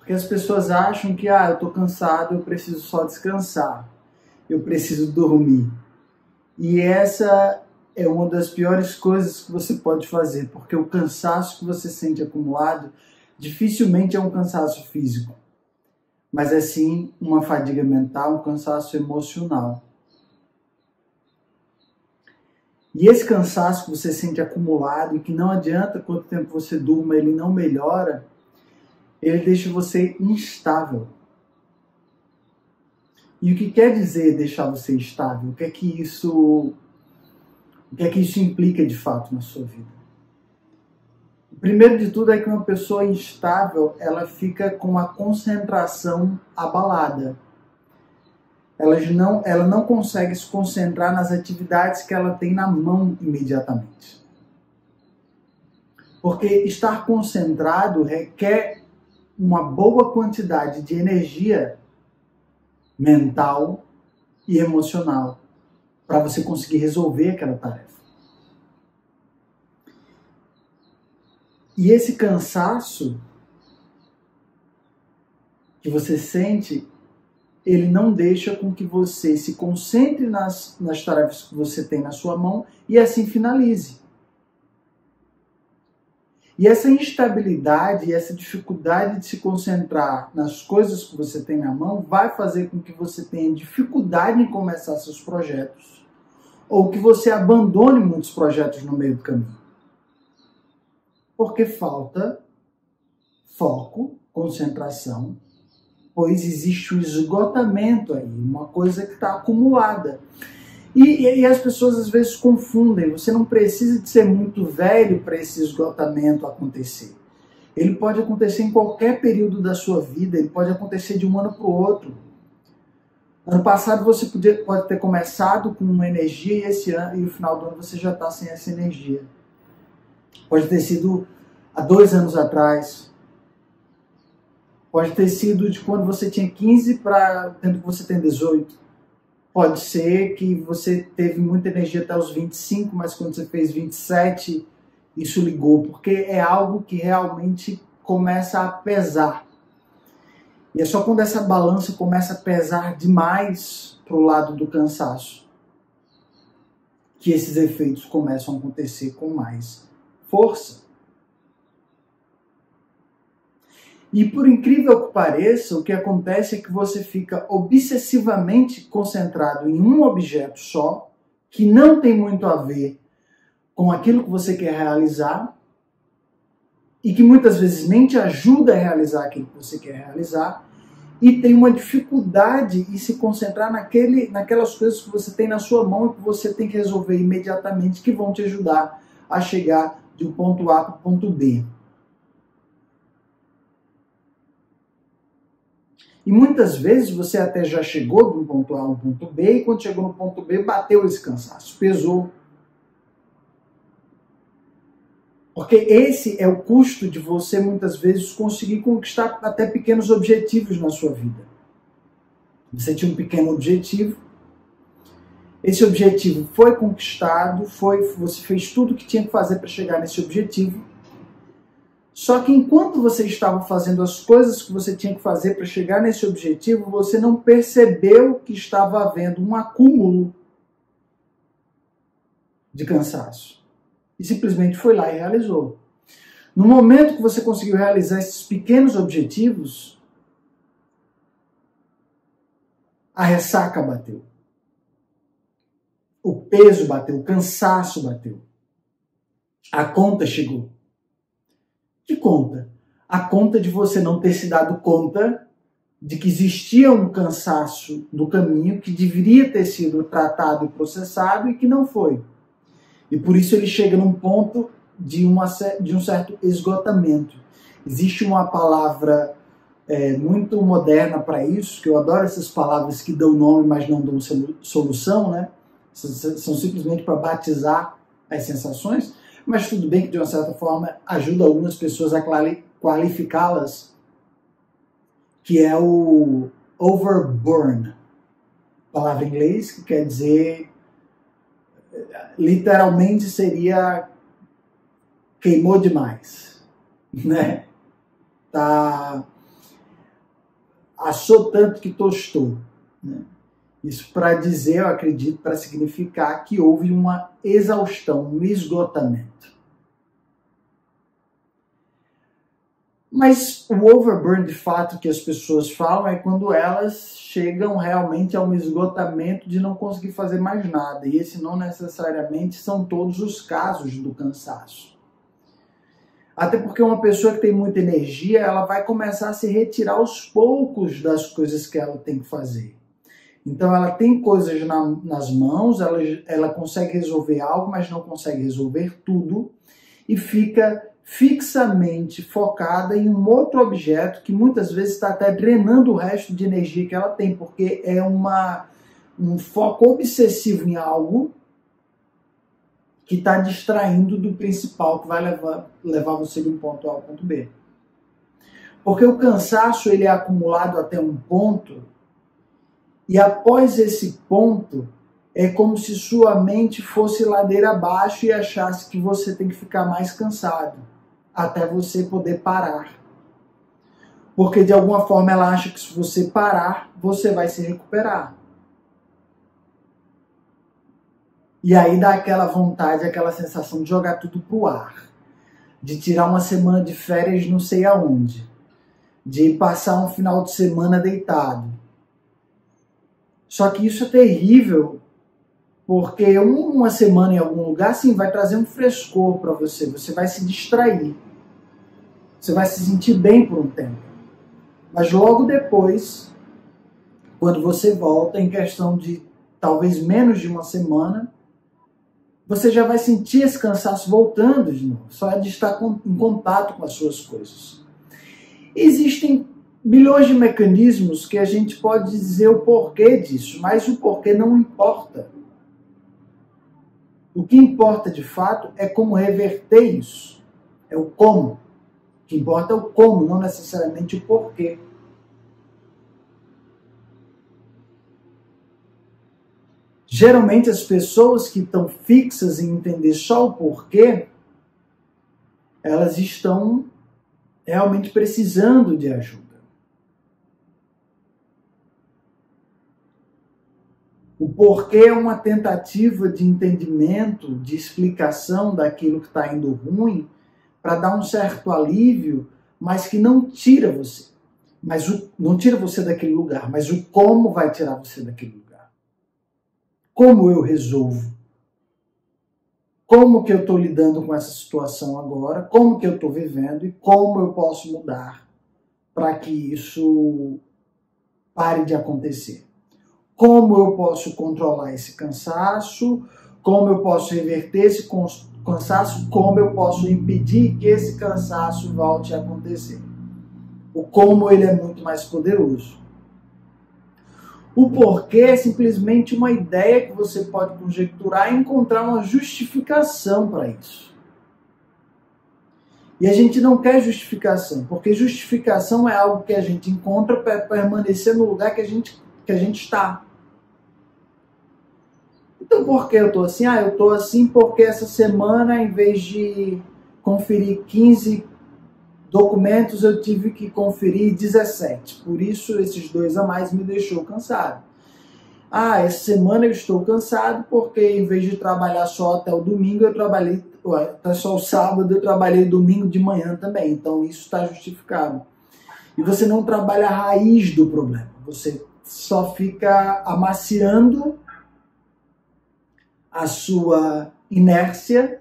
Porque as pessoas acham que, eu estou cansado, eu preciso só descansar, eu preciso dormir. E essa é uma das piores coisas que você pode fazer, porque o cansaço que você sente acumulado dificilmente é um cansaço físico, mas é sim uma fadiga mental, um cansaço emocional. E esse cansaço que você sente acumulado e que não adianta quanto tempo você durma, ele não melhora, ele deixa você instável. E o que quer dizer deixar você instável? O que é que isso implica de fato na sua vida? O primeiro de tudo é que uma pessoa instável, ela fica com a concentração abalada. Ela não consegue se concentrar nas atividades que ela tem na mão imediatamente. Porque estar concentrado requer uma boa quantidade de energia mental e emocional para você conseguir resolver aquela tarefa. E esse cansaço que você sente, ele não deixa com que você se concentre nas tarefas que você tem na sua mão e assim finalize. E essa instabilidade, essa dificuldade de se concentrar nas coisas que você tem na mão vai fazer com que você tenha dificuldade em começar seus projetos ou que você abandone muitos projetos no meio do caminho. Porque falta foco, concentração, pois existe um esgotamento aí, uma coisa que está acumulada. E as pessoas às vezes confundem, você não precisa de ser muito velho para esse esgotamento acontecer. Ele pode acontecer em qualquer período da sua vida, ele pode acontecer de um ano para o outro. Ano passado você pode ter começado com uma energia e esse ano, e no final do ano você já está sem essa energia. Pode ter sido há 2 anos atrás. Pode ter sido de quando você tinha 15 para quando você tem 18. Pode ser que você teve muita energia até os 25, mas quando você fez 27, isso ligou, porque é algo que realmente começa a pesar. E é só quando essa balança começa a pesar demais para o lado do cansaço que esses efeitos começam a acontecer com mais força. E por incrível que pareça, o que acontece é que você fica obsessivamente concentrado em um objeto só, que não tem muito a ver com aquilo que você quer realizar, e que muitas vezes nem te ajuda a realizar aquilo que você quer realizar, e tem uma dificuldade em se concentrar naquelas coisas que você tem na sua mão e que você tem que resolver imediatamente, que vão te ajudar a chegar de um ponto A para o ponto B. E muitas vezes você até já chegou de um ponto A a um ponto B, e quando chegou no ponto B, bateu esse cansaço, pesou. Porque esse é o custo de você, muitas vezes, conseguir conquistar até pequenos objetivos na sua vida. Você tinha um pequeno objetivo, esse objetivo foi conquistado, você fez tudo o que tinha que fazer para chegar nesse objetivo. Só que enquanto você estava fazendo as coisas que você tinha que fazer para chegar nesse objetivo, você não percebeu que estava havendo um acúmulo de cansaço. E simplesmente foi lá e realizou. No momento que você conseguiu realizar esses pequenos objetivos, a ressaca bateu. O peso bateu, o cansaço bateu. A conta chegou. Que conta? A conta de você não ter se dado conta de que existia um cansaço no caminho que deveria ter sido tratado e processado e que não foi. E por isso ele chega num ponto de um certo esgotamento. Existe uma palavra muito moderna para isso, que eu adoro essas palavras que dão nome, mas não dão solução, né? São simplesmente para batizar as sensações, mas tudo bem que de uma certa forma ajuda algumas pessoas a qualificá-las, que é o overburn, palavra em inglês que quer dizer, literalmente seria queimou demais, né? Tá assou tanto que tostou, né? Isso para dizer, eu acredito, para significar que houve uma exaustão, um esgotamento. Mas o overburn, de fato, que as pessoas falam é quando elas chegam realmente a um esgotamento de não conseguir fazer mais nada. E esse não necessariamente são todos os casos do cansaço. Até porque uma pessoa que tem muita energia, ela vai começar a se retirar aos poucos das coisas que ela tem que fazer. Então ela tem coisas nas mãos, ela consegue resolver algo, mas não consegue resolver tudo. E fica fixamente focada em um outro objeto que muitas vezes está até drenando o resto de energia que ela tem, porque é um foco obsessivo em algo que está distraindo do principal que vai levar você de um ponto A ao ponto B. Porque o cansaço ele é acumulado até um ponto e após esse ponto é como se sua mente fosse ladeira abaixo e achasse que você tem que ficar mais cansado até você poder parar. Porque de alguma forma ela acha que se você parar, você vai se recuperar. E aí dá aquela vontade, aquela sensação de jogar tudo pro ar. De tirar uma semana de férias não sei aonde. De passar um final de semana deitado. Só que isso é terrível, porque uma semana em algum lugar, sim, vai trazer um frescor para você. Você vai se distrair. Você vai se sentir bem por um tempo. Mas logo depois, quando você volta, em questão de talvez menos de uma semana, você já vai sentir esse cansaço voltando de novo. Só de estar em contato com as suas coisas. Existem bilhões de mecanismos que a gente pode dizer o porquê disso, mas o porquê não importa. O que importa de fato é como reverter isso. É o como. O que importa é o como, não necessariamente o porquê. Geralmente as pessoas que estão fixas em entender só o porquê, elas estão realmente precisando de ajuda. O porquê é uma tentativa de entendimento, de explicação daquilo que está indo ruim, para dar um certo alívio, mas que não tira você. Não tira você daquele lugar, mas o como vai tirar você daquele lugar. Como eu resolvo? Como que eu estou lidando com essa situação agora? Como que eu estou vivendo? E como eu posso mudar para que isso pare de acontecer? Como eu posso controlar esse cansaço? Como eu posso reverter esse cansaço? Como eu posso impedir que esse cansaço volte a acontecer? O como ele é muito mais poderoso. O porquê é simplesmente uma ideia que você pode conjecturar e encontrar uma justificação para isso. E a gente não quer justificação, porque justificação é algo que a gente encontra para permanecer no lugar que a gente está. Então por que eu estou assim? Eu estou assim porque essa semana, em vez de conferir 15 documentos, eu tive que conferir 17. Por isso, esses 2 a mais me deixou cansado. Essa semana eu estou cansado porque, em vez de trabalhar só até o domingo, eu trabalhei até só o sábado, eu trabalhei domingo de manhã também. Então, isso está justificado. E você não trabalha a raiz do problema. Você só fica amaciando a sua inércia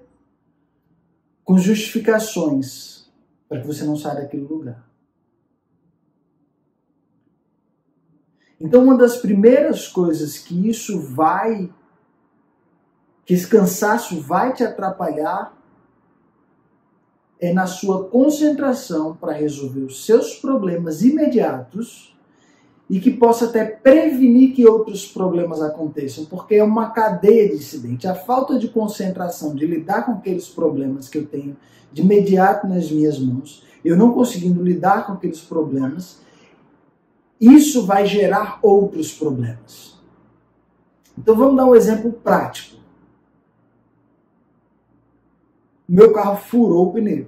com justificações para que você não saia daquele lugar. Então, uma das primeiras coisas que esse cansaço vai te atrapalhar é na sua concentração para resolver os seus problemas imediatos e que possa até prevenir que outros problemas aconteçam, porque é uma cadeia de incidente. A falta de concentração, de lidar com aqueles problemas que eu tenho de imediato nas minhas mãos, eu não conseguindo lidar com aqueles problemas, isso vai gerar outros problemas. Então vamos dar um exemplo prático. Meu carro furou o pneu.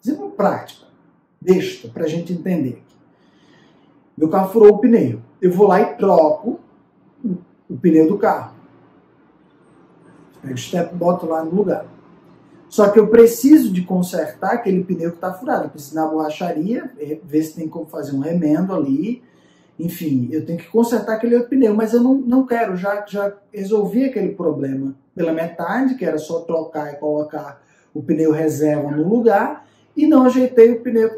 Exemplo prático, besta, para a gente entender. Meu carro furou o pneu. Eu vou lá e troco o pneu do carro. Pego o step e boto lá no lugar. Só que eu preciso de consertar aquele pneu que está furado. Eu preciso ir na borracharia, ver se tem como fazer um remendo ali. Enfim, eu tenho que consertar aquele outro pneu, mas eu não quero, já resolvi aquele problema pela metade, que era só trocar e colocar o pneu reserva no lugar, e não ajeitei o pneu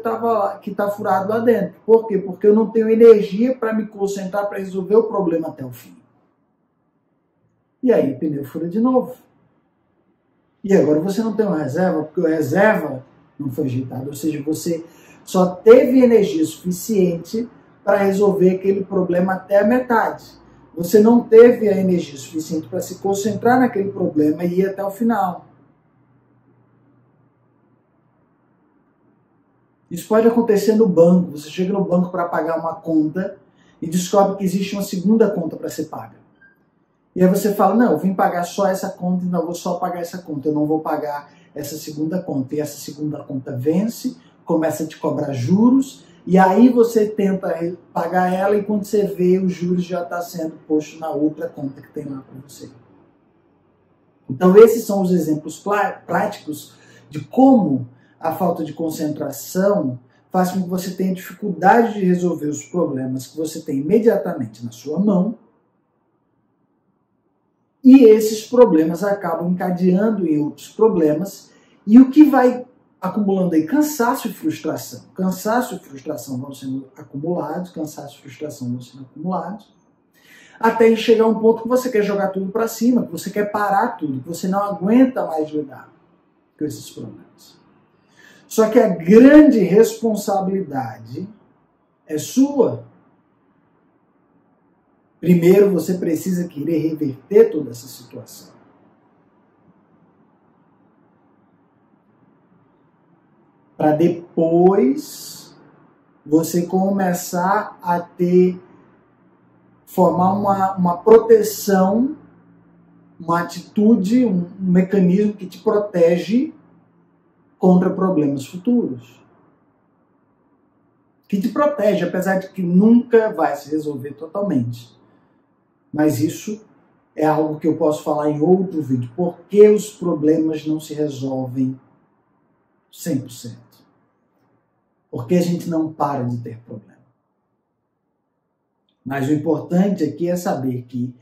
que está furado lá dentro. Por quê? Porque eu não tenho energia para me concentrar para resolver o problema até o fim. E aí o pneu fura de novo. E agora você não tem uma reserva, porque a reserva não foi ajeitado, ou seja, você só teve energia suficiente para resolver aquele problema até a metade. Você não teve a energia suficiente para se concentrar naquele problema e ir até o final. Isso pode acontecer no banco. Você chega no banco para pagar uma conta e descobre que existe uma segunda conta para ser paga. E aí você fala, não, eu vim pagar só essa conta, não, eu vou só pagar essa conta, eu não vou pagar essa segunda conta. E essa segunda conta vence, começa a te cobrar juros, e aí você tenta pagar ela e quando você vê, os juros já está sendo posto na outra conta que tem lá para você. Então esses são os exemplos práticos de como a falta de concentração faz com que você tenha dificuldade de resolver os problemas que você tem imediatamente na sua mão, e esses problemas acabam encadeando em outros problemas, e o que vai acumulando aí? Cansaço e frustração. Cansaço e frustração vão sendo acumulados, cansaço e frustração vão sendo acumulados, até chegar a um ponto que você quer jogar tudo para cima, que você quer parar tudo, que você não aguenta mais lidar com esses problemas. Só que a grande responsabilidade é sua. Primeiro, você precisa querer reverter toda essa situação. Para depois você começar a formar uma proteção, uma atitude, um mecanismo que te protege contra problemas futuros. Que te protege, apesar de que nunca vai se resolver totalmente. Mas isso é algo que eu posso falar em outro vídeo. Por que os problemas não se resolvem 100%? Porque a gente não para de ter problema. Mas o importante aqui é saber que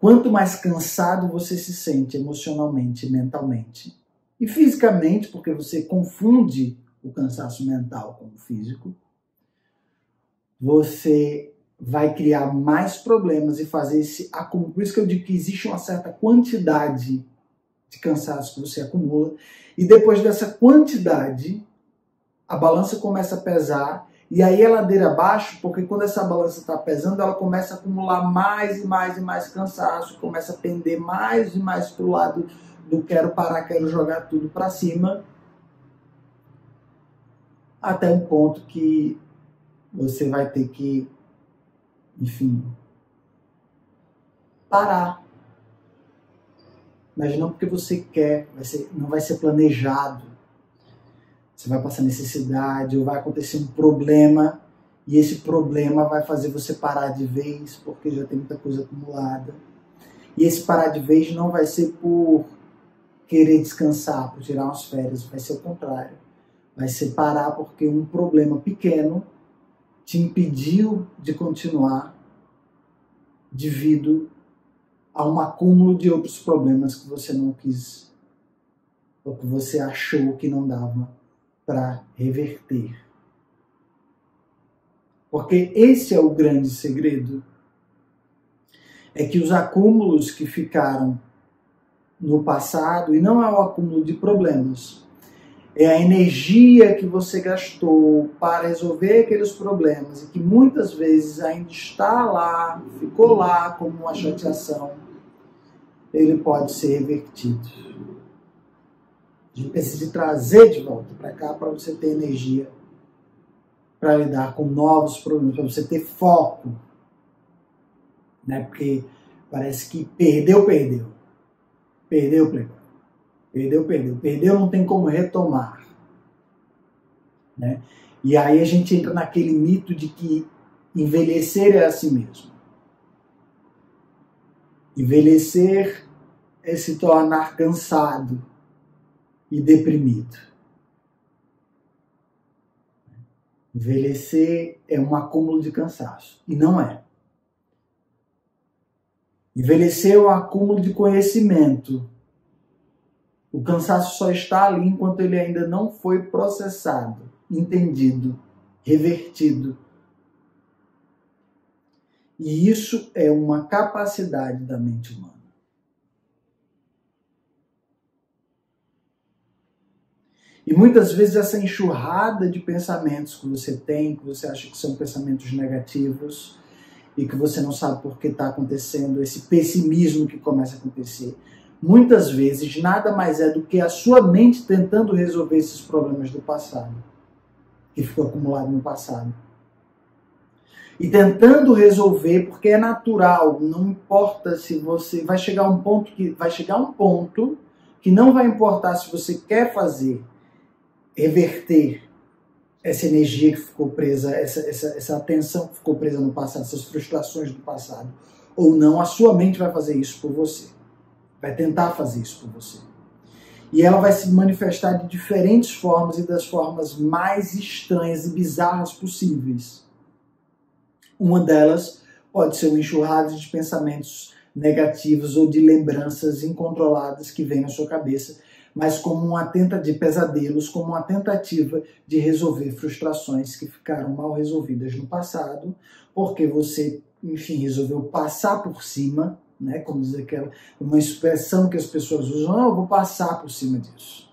quanto mais cansado você se sente emocionalmente, mentalmente e fisicamente, porque você confunde o cansaço mental com o físico, você vai criar mais problemas e fazer esse acúmulo. Por isso que eu digo que existe uma certa quantidade de cansaço que você acumula, e depois dessa quantidade, a balança começa a pesar, e aí é ladeira abaixo, porque quando essa balança está pesando, ela começa a acumular mais e mais e mais cansaço, começa a pender mais e mais para o lado do quero parar, quero jogar tudo para cima, até um ponto que você vai ter que, enfim, parar. Mas não porque você quer, não vai ser planejado. Você vai passar necessidade, ou vai acontecer um problema, e esse problema vai fazer você parar de vez, porque já tem muita coisa acumulada. E esse parar de vez não vai ser por querer descansar, por tirar umas férias, vai ser o contrário. Vai ser parar porque um problema pequeno te impediu de continuar devido a um acúmulo de outros problemas que você não quis, ou que você achou que não dava para reverter. Porque esse é o grande segredo, é que os acúmulos que ficaram no passado, e não é o acúmulo de problemas, é a energia que você gastou para resolver aqueles problemas e que muitas vezes ainda está lá, ficou lá como uma chateação, ele pode ser revertido. A gente precisa trazer de volta para cá para você ter energia para lidar com novos problemas, para você ter foco. Né? Porque parece que perdeu. Perdeu, não tem como retomar. Né? E aí a gente entra naquele mito de que Envelhecer é a si mesmo. Envelhecer é se tornar cansado e deprimido. Envelhecer é um acúmulo de cansaço. E não é. Envelhecer é um acúmulo de conhecimento. O cansaço só está ali enquanto ele ainda não foi processado, entendido, revertido. E isso é uma capacidade da mente humana. E muitas vezes essa enxurrada de pensamentos que você tem, que você acha que são pensamentos negativos e que você não sabe por que está acontecendo, esse pessimismo que começa a acontecer, muitas vezes nada mais é do que a sua mente tentando resolver esses problemas do passado, que ficou acumulado no passado. E tentando resolver, porque é natural, não importa se você... Vai chegar um ponto que não vai importar se você quer fazer, reverter essa energia que ficou presa, essa atenção que ficou presa no passado, essas frustrações do passado, ou não, a sua mente vai fazer isso por você. Vai tentar fazer isso por você. E ela vai se manifestar de diferentes formas e das formas mais estranhas e bizarras possíveis. Uma delas pode ser uma enxurrada de pensamentos negativos ou de lembranças incontroladas que vêm na sua cabeça, mas como uma tentativa de pesadelos, como uma tentativa de resolver frustrações que ficaram mal resolvidas no passado, porque você, enfim, resolveu passar por cima, né, como diz aquela, uma expressão que as pessoas usam, eu vou passar por cima disso.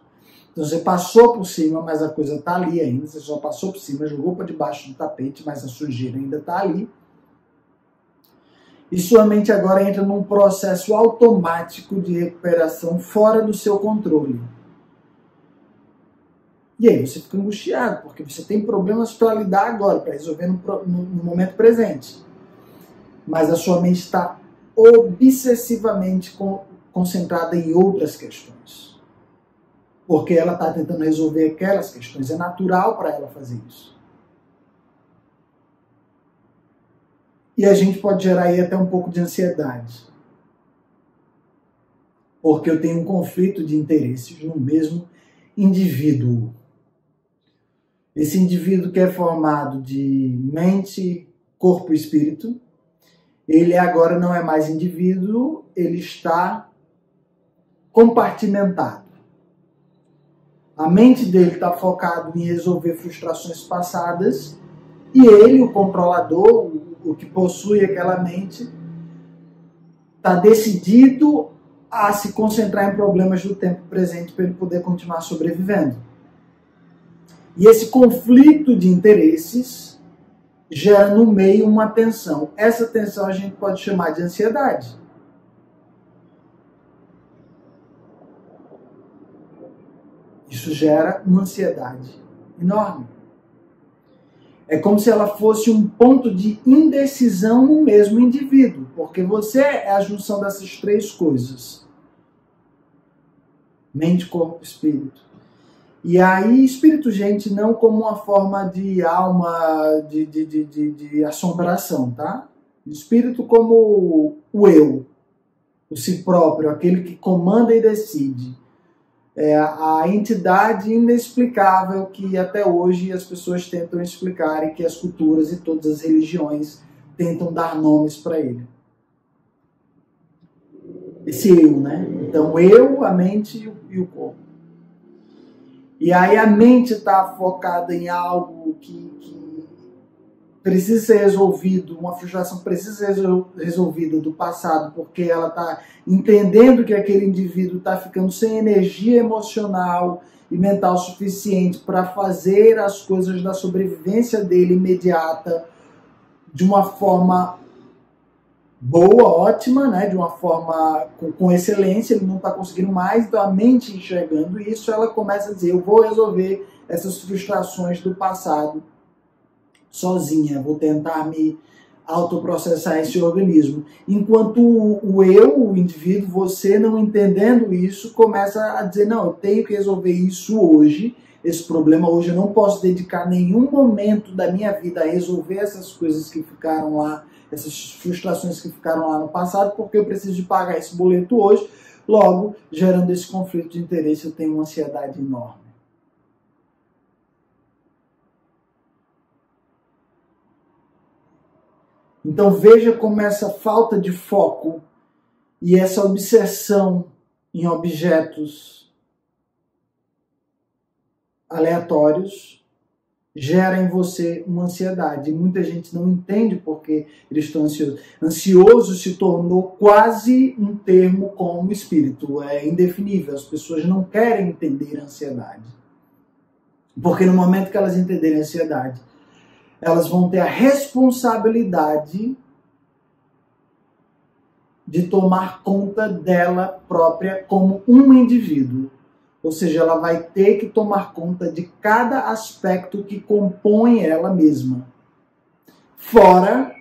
Então você passou por cima, mas a coisa está ali ainda, você só passou por cima, jogou para debaixo do tapete, mas a sujeira ainda está ali. E sua mente agora entra num processo automático de recuperação fora do seu controle. E aí você fica angustiado, porque você tem problemas para lidar agora, para resolver no momento presente. Mas a sua mente está obsessivamente concentrada em outras questões. Porque ela está tentando resolver aquelas questões. É natural para ela fazer isso. E a gente pode gerar aí até um pouco de ansiedade. Porque eu tenho um conflito de interesses no mesmo indivíduo. Esse indivíduo que é formado de mente, corpo e espírito, ele agora não é mais indivíduo, ele está compartimentado. A mente dele está focada em resolver frustrações passadas e ele, o controlador, o que possui aquela mente, está decidido a se concentrar em problemas do tempo presente para ele poder continuar sobrevivendo. E esse conflito de interesses gera no meio uma tensão. Essa tensão a gente pode chamar de ansiedade. Isso gera uma ansiedade enorme. É como se ela fosse um ponto de indecisão no mesmo indivíduo, porque você é a junção dessas três coisas. Mente, corpo, espírito. E aí, espírito, gente, não como uma forma de alma, de assombração, tá? Espírito como o eu, o si próprio, aquele que comanda e decide. É a entidade inexplicável que até hoje as pessoas tentam explicar e que as culturas e todas as religiões tentam dar nomes para ele. Esse eu, né? Então, eu, a mente e o corpo. E aí a mente está focada em algo que precisa ser resolvido, uma frustração precisa ser resolvida do passado, porque ela está entendendo que aquele indivíduo está ficando sem energia emocional e mental suficiente para fazer as coisas da sobrevivência dele imediata de uma forma boa, ótima, né? De uma forma com excelência, ele não está conseguindo mais, então a mente enxergando isso, ela começa a dizer, eu vou resolver essas frustrações do passado sozinha, vou tentar me autoprocessar esse organismo. Enquanto o eu, o indivíduo, você não entendendo isso, começa a dizer, não, eu tenho que resolver isso hoje, esse problema hoje, eu não posso dedicar nenhum momento da minha vida a resolver essas coisas que ficaram lá, essas frustrações que ficaram lá no passado, porque eu preciso de pagar esse boleto hoje. Logo, gerando esse conflito de interesse, eu tenho uma ansiedade enorme. Então veja como essa falta de foco e essa obsessão em objetos aleatórios gera em você uma ansiedade. E muita gente não entende porque eles estão ansiosos. Ansioso se tornou quase um termo como espírito. É indefinível. As pessoas não querem entender a ansiedade. Porque no momento que elas entenderem a ansiedade, elas vão ter a responsabilidade de tomar conta dela própria como um indivíduo. Ou seja, ela vai ter que tomar conta de cada aspecto que compõe ela mesma. Fora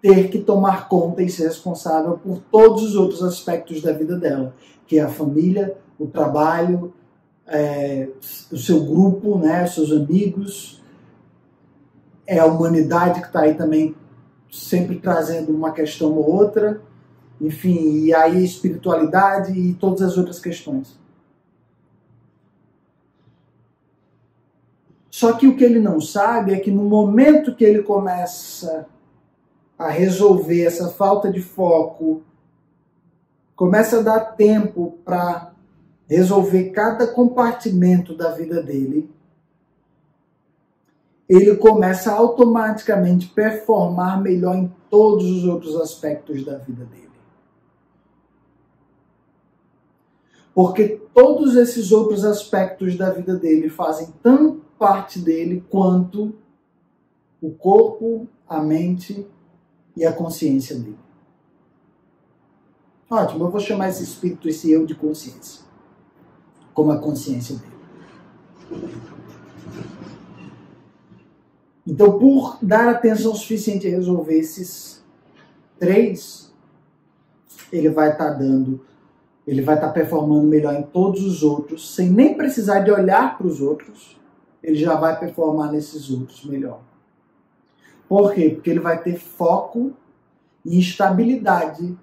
ter que tomar conta e ser responsável por todos os outros aspectos da vida dela, que é a família, o trabalho, o seu grupo, né, os seus amigos, é a humanidade que está aí também sempre trazendo uma questão ou outra, enfim, e aí espiritualidade e todas as outras questões. Só que o que ele não sabe é que no momento que ele começa a resolver essa falta de foco, começa a dar tempo para resolver cada compartimento da vida dele, ele começa a automaticamente performar melhor em todos os outros aspectos da vida dele. Porque todos esses outros aspectos da vida dele fazem tanto parte dele quanto o corpo, a mente e a consciência dele. Ótimo, eu vou chamar esse espírito, esse eu de consciência, como a consciência dele. Então, por dar atenção suficiente a resolver esses três, ele vai estar performando melhor em todos os outros, sem nem precisar de olhar para os outros, ele já vai performar nesses outros melhor. Por quê? Porque ele vai ter foco e estabilidade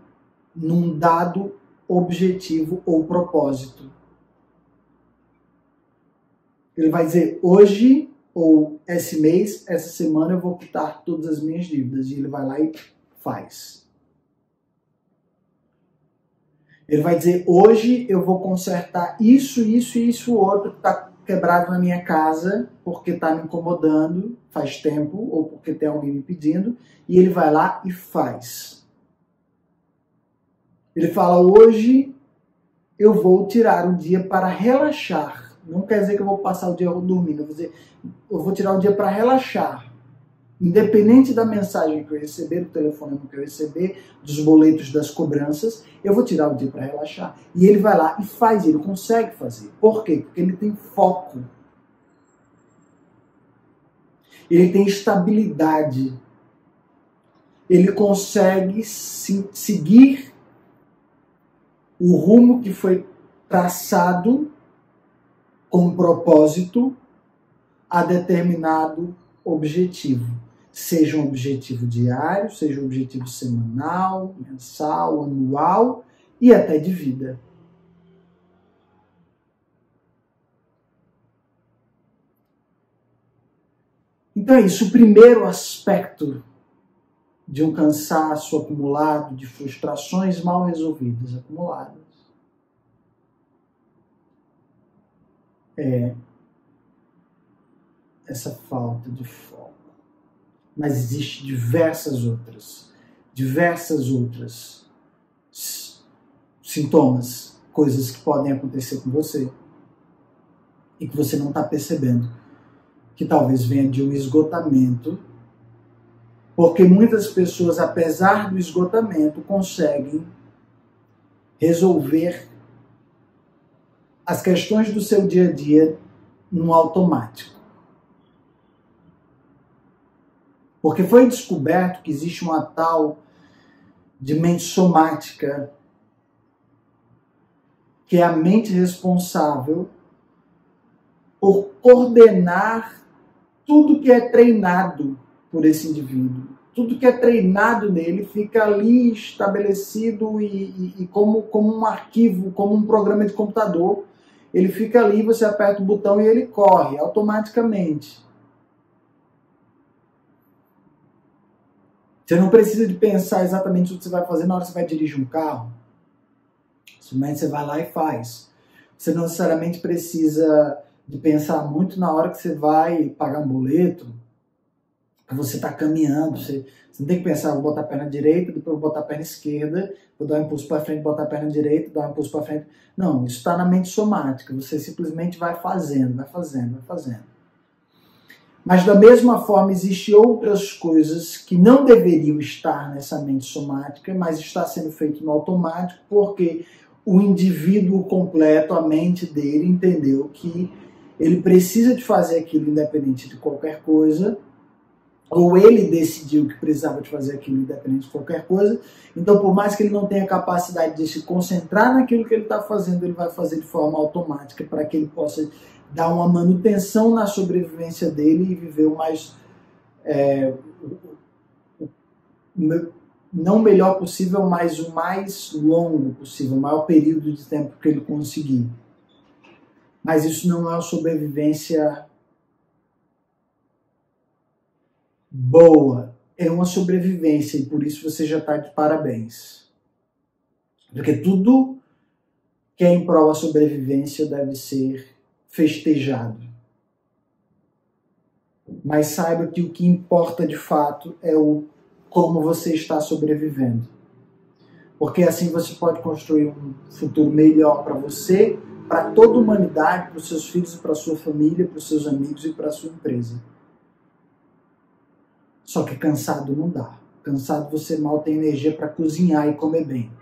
num dado objetivo ou propósito. Ele vai dizer, hoje, ou esse mês, essa semana eu vou quitar todas as minhas dívidas. E ele vai lá e faz. Ele vai dizer, hoje eu vou consertar isso, isso e isso outro que está quebrado na minha casa, porque está me incomodando faz tempo, ou porque tem alguém me pedindo, e ele vai lá e faz. Ele fala, hoje eu vou tirar um dia para relaxar. Não quer dizer que eu vou passar o dia dormindo, eu vou tirar o dia para relaxar. Independente da mensagem que eu receber, do telefonema que eu receber, dos boletos, das cobranças, eu vou tirar o dia para relaxar. E ele vai lá e faz, ele consegue fazer. Por quê? Porque ele tem foco. Ele tem estabilidade. Ele consegue seguir o rumo que foi traçado com propósito a determinado objetivo. Seja um objetivo diário, seja um objetivo semanal, mensal, anual e até de vida. Então é isso, o primeiro aspecto de um cansaço acumulado, de frustrações mal resolvidas acumuladas, é essa falta de foco. Mas existem diversas outras sintomas, coisas que podem acontecer com você e que você não está percebendo, que talvez venha de um esgotamento, porque muitas pessoas, apesar do esgotamento, conseguem resolver as questões do seu dia a dia no automático. Porque foi descoberto que existe uma tal de mente somática, que é a mente responsável por coordenar tudo que é treinado por esse indivíduo. Tudo que é treinado nele fica ali estabelecido e como um arquivo, como um programa de computador. Ele fica ali, você aperta o botão e ele corre automaticamente. Você não precisa de pensar exatamente o que você vai fazer na hora que você vai dirigir um carro. Simplesmente você vai lá e faz. Você não necessariamente precisa de pensar muito na hora que você vai pagar um boleto, que você está caminhando. Você não tem que pensar, vou botar a perna direita, depois vou botar a perna esquerda, vou dar um impulso para frente, botar a perna direita, dar um impulso para frente. Não, isso está na mente somática. Você simplesmente vai fazendo, vai fazendo, vai fazendo. Mas da mesma forma, existem outras coisas que não deveriam estar nessa mente somática, mas está sendo feito no automático, porque o indivíduo completo, a mente dele, entendeu que ele precisa de fazer aquilo independente de qualquer coisa, ou ele decidiu que precisava de fazer aquilo independente de qualquer coisa. Então, por mais que ele não tenha capacidade de se concentrar naquilo que ele está fazendo, ele vai fazer de forma automática para que ele possa dar uma manutenção na sobrevivência dele e viver o mais não o melhor possível, mas o mais longo possível, o maior período de tempo que ele conseguir. Mas isso não é uma sobrevivência boa, é uma sobrevivência, e por isso você já está de parabéns. Porque tudo que é em prol da sobrevivência deve ser festejado. Mas saiba que o que importa de fato é o como você está sobrevivendo. Porque assim você pode construir um futuro melhor para você, para toda a humanidade, para os seus filhos, para a sua família, para os seus amigos e para a sua empresa. Só que cansado não dá. Cansado você mal tem energia para cozinhar e comer bem.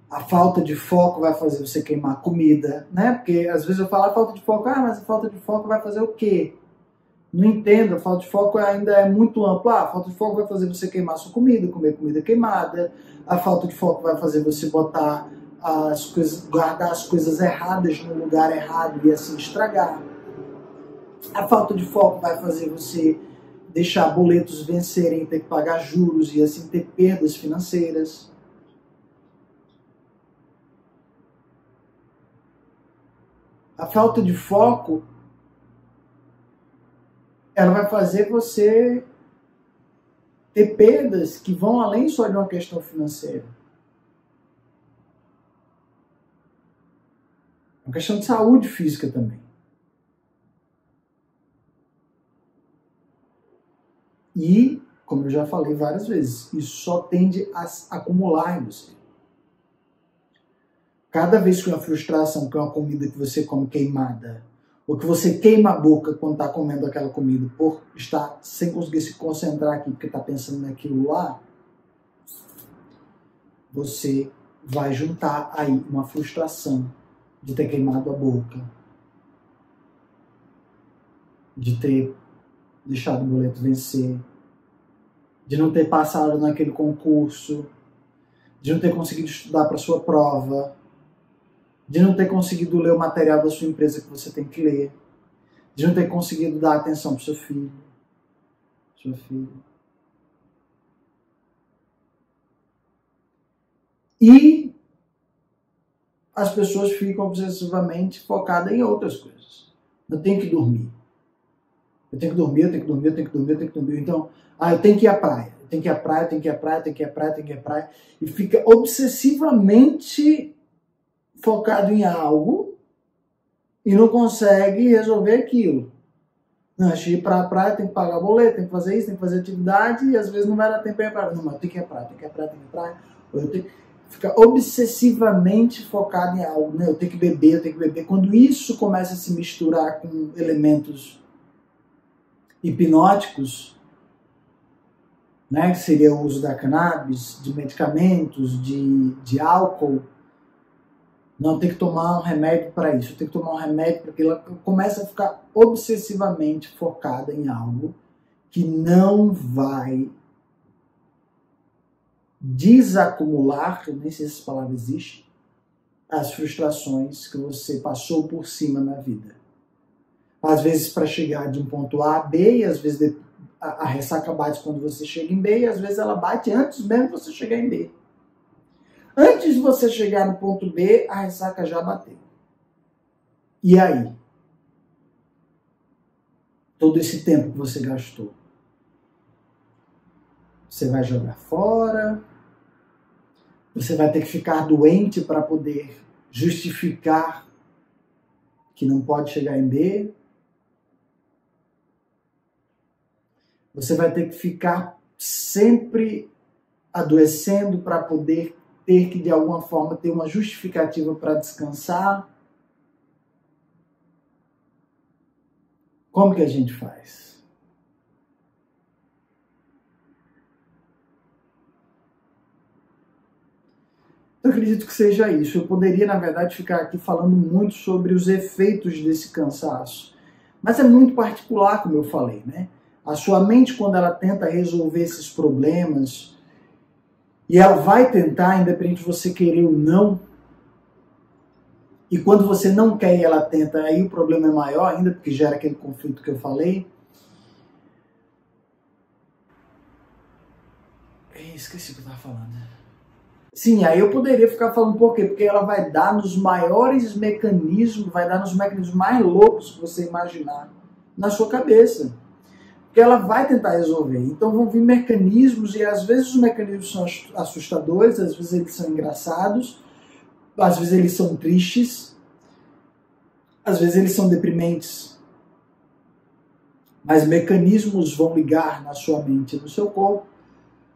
A falta de foco vai fazer você queimar comida, né? Porque às vezes eu falo a falta de foco, mas a falta de foco vai fazer o quê? Não entendo, a falta de foco ainda é muito ampla. A falta de foco vai fazer você queimar sua comida, comer comida queimada. A falta de foco vai fazer você botar as coisas, guardar as coisas erradas no lugar errado e assim estragar. A falta de foco vai fazer você deixar boletos vencerem, ter que pagar juros e assim ter perdas financeiras. A falta de foco, ela vai fazer você ter perdas que vão além só de uma questão financeira. É uma questão de saúde física também. E, como eu já falei várias vezes, isso só tende a acumular em você. Cada vez que uma frustração, que uma comida que você come queimada, ou que você queima a boca quando está comendo aquela comida, por estar sem conseguir se concentrar aqui, porque está pensando naquilo lá, você vai juntar aí uma frustração de ter queimado a boca, de ter deixado o boleto vencer, de não ter passado naquele concurso, de não ter conseguido estudar para sua prova, de não ter conseguido ler o material da sua empresa que você tem que ler, de não ter conseguido dar atenção para o seu filho, sua filha. E as pessoas ficam obsessivamente focadas em outras coisas. Eu tenho que dormir. Eu tenho que dormir, eu tenho que dormir, eu tenho que dormir, eu tenho que dormir. Então, eu tenho que ir à praia. Eu tenho que ir à praia, eu tenho que ir à praia, eu tenho que ir à praia, eu tenho que ir à praia. E fica obsessivamente focado em algo e não consegue resolver aquilo. Não, deixa eu ir para a praia, tem que pagar boleto, tem que fazer isso, tem que fazer atividade e às vezes não vai dar tempo para ir à praia. Não, mas eu tenho que ir à praia, tenho que ir à praia, tenho que ir à praia. Eu tenho... Fica obsessivamente focado em algo, né? Eu tenho que beber, eu tenho que beber. Quando isso começa a se misturar com elementos hipnóticos, né, que seria o uso da cannabis, de medicamentos, de álcool, não, tem que tomar um remédio para isso, tem que tomar um remédio porque ela começa a ficar obsessivamente focada em algo que não vai desacumular, eu nem sei se essa palavra existe, as frustrações que você passou por cima na vida. Às vezes para chegar de um ponto A a B, e às vezes a ressaca bate quando você chega em B, e às vezes ela bate antes mesmo de você chegar em B. Antes de você chegar no ponto B, a ressaca já bateu. E aí? Todo esse tempo que você gastou, você vai jogar fora? Você vai ter que ficar doente para poder justificar que não pode chegar em B? Você vai ter que ficar sempre adoecendo para poder ter que, de alguma forma, ter uma justificativa para descansar? Como que a gente faz? Eu acredito que seja isso. Eu poderia, na verdade, ficar aqui falando muito sobre os efeitos desse cansaço. Mas é muito particular, como eu falei, né? A sua mente, quando ela tenta resolver esses problemas, e ela vai tentar, independente de você querer ou não, e quando você não quer e ela tenta, aí o problema é maior ainda, porque gera aquele conflito que eu falei. Esqueci o que eu estava falando. Sim, aí eu poderia ficar falando por quê? Porque ela vai dar nos maiores mecanismos, vai dar nos mecanismos mais loucos que você imaginar na sua cabeça. Porque ela vai tentar resolver. Então vão vir mecanismos, e às vezes os mecanismos são assustadores, às vezes eles são engraçados, às vezes eles são tristes, às vezes eles são deprimentes. Mas mecanismos vão ligar na sua mente e no seu corpo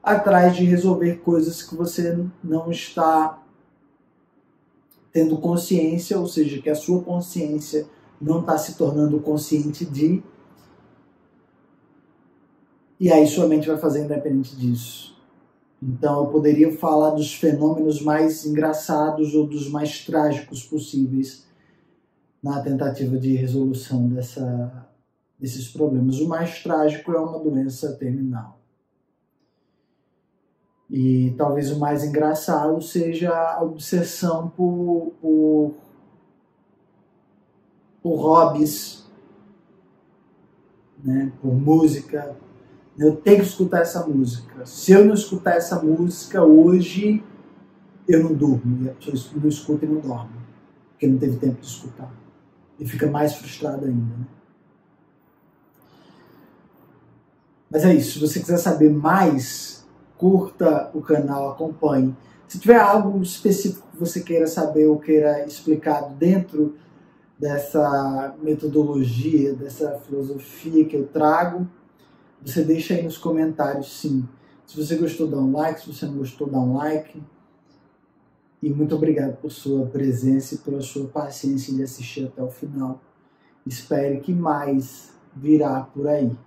atrás de resolver coisas que você não está tendo consciência, ou seja, que a sua consciência não está se tornando consciente de. E aí sua mente vai fazer independente disso. Então eu poderia falar dos fenômenos mais engraçados ou dos mais trágicos possíveis na tentativa de resolução desses problemas. O mais trágico é uma doença terminal. E talvez o mais engraçado seja a obsessão por hobbies, né? Por música. Eu tenho que escutar essa música. Se eu não escutar essa música hoje, eu não durmo. E a pessoa não escuta e não dorme, porque não teve tempo de escutar. E fica mais frustrada ainda, né? Mas é isso. Se você quiser saber mais, curta o canal, acompanhe. Se tiver algo específico que você queira saber ou queira explicado dentro dessa metodologia, dessa filosofia que eu trago, você deixa aí nos comentários, sim. Se você gostou, dá um like. Se você não gostou, dá um like. E muito obrigado por sua presença e pela sua paciência de assistir até o final. Espere que mais virá por aí.